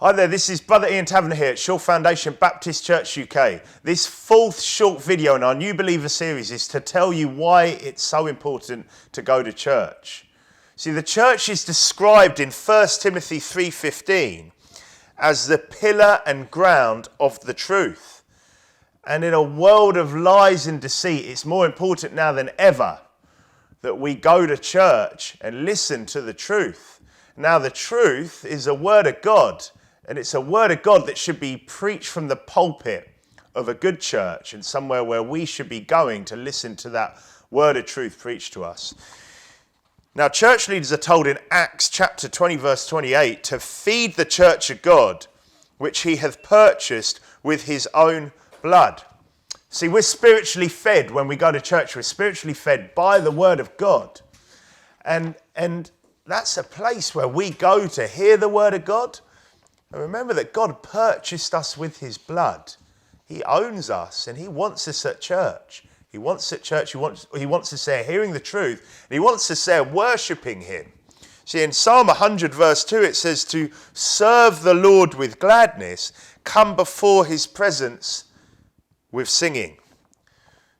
Hi there, this is Brother Ian Taverner here at Shaw Foundation Baptist Church UK. This fourth short video in our New Believer series is to tell you why it's so important to go to church. See, the church is described in 1 Timothy 3:15 as the pillar and ground of the truth. And in a world of lies and deceit, it's more important now than ever that we go to church and listen to the truth. Now, the truth is a word of God. And it's a word of God that should be preached from the pulpit of a good church and somewhere where we should be going to listen to that word of truth preached to us. Now, church leaders are told in Acts chapter 20, verse 28, to feed the church of God, which he hath purchased with his own blood. See, we're spiritually fed when we go to church. We're spiritually fed by the word of God. And that's a place where we go to hear the word of God. And remember that God purchased us with his blood. He owns us and he wants us at church. He wants us there hearing the truth. And he wants us there worshipping him. See, in Psalm 100 verse 2 it says to serve the Lord with gladness, come before his presence with singing.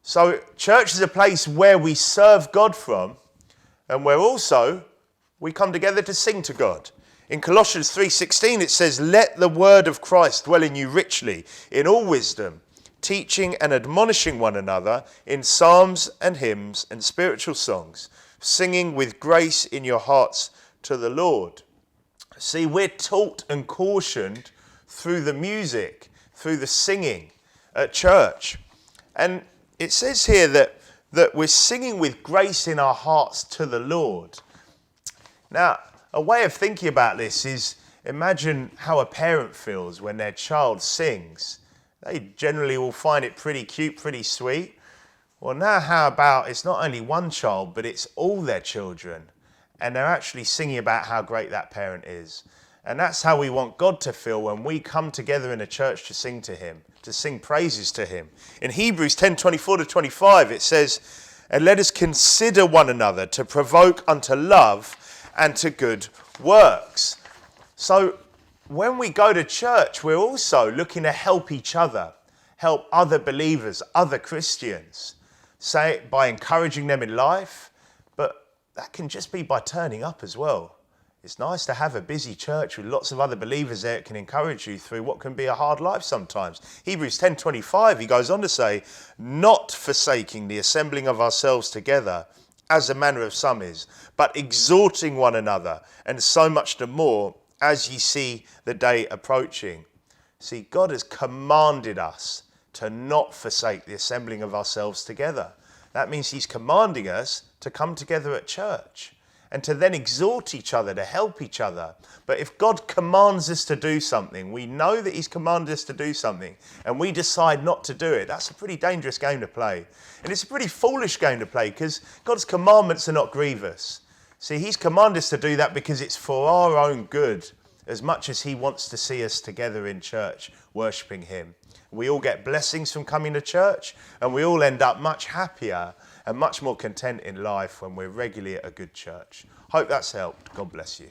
So church is a place where we serve God from and where also we come together to sing to God. In Colossians 3:16 it says, let the word of Christ dwell in you richly, in all wisdom, teaching and admonishing one another in psalms and hymns and spiritual songs, singing with grace in your hearts to the Lord. See, we're taught and cautioned through the music, through the singing at church. And it says here that we're singing with grace in our hearts to the Lord. Now, a way of thinking about this is imagine how a parent feels when their child sings. They generally will find it pretty cute, pretty sweet. Well, now how about it's not only one child, but it's all their children. And they're actually singing about how great that parent is. And that's how we want God to feel when we come together in a church to sing to him, to sing praises to him. In Hebrews 10:24-25, it says, and let us consider one another to provoke unto love and to good works. So when we go to church, we're also looking to help each other, help other believers, other Christians, say it by encouraging them in life, but that can just be by turning up as well. It's nice to have a busy church with lots of other believers there that can encourage you through what can be a hard life sometimes. Hebrews 10:25, he goes on to say, not forsaking the assembling of ourselves together, as the manner of some is, but exhorting one another, and so much the more as ye see the day approaching. See, God has commanded us to not forsake the assembling of ourselves together. That means he's commanding us to come together at church and to then exhort each other, to help each other. But if God commands us to do something, we know that he's commanded us to do something, and we decide not to do it, that's a pretty dangerous game to play. And it's a pretty foolish game to play because God's commandments are not grievous. See, he's commanded us to do that because it's for our own good, as much as he wants to see us together in church, worshipping him. We all get blessings from coming to church, and we all end up much happier and much more content in life when we're regularly at a good church. Hope that's helped. God bless you.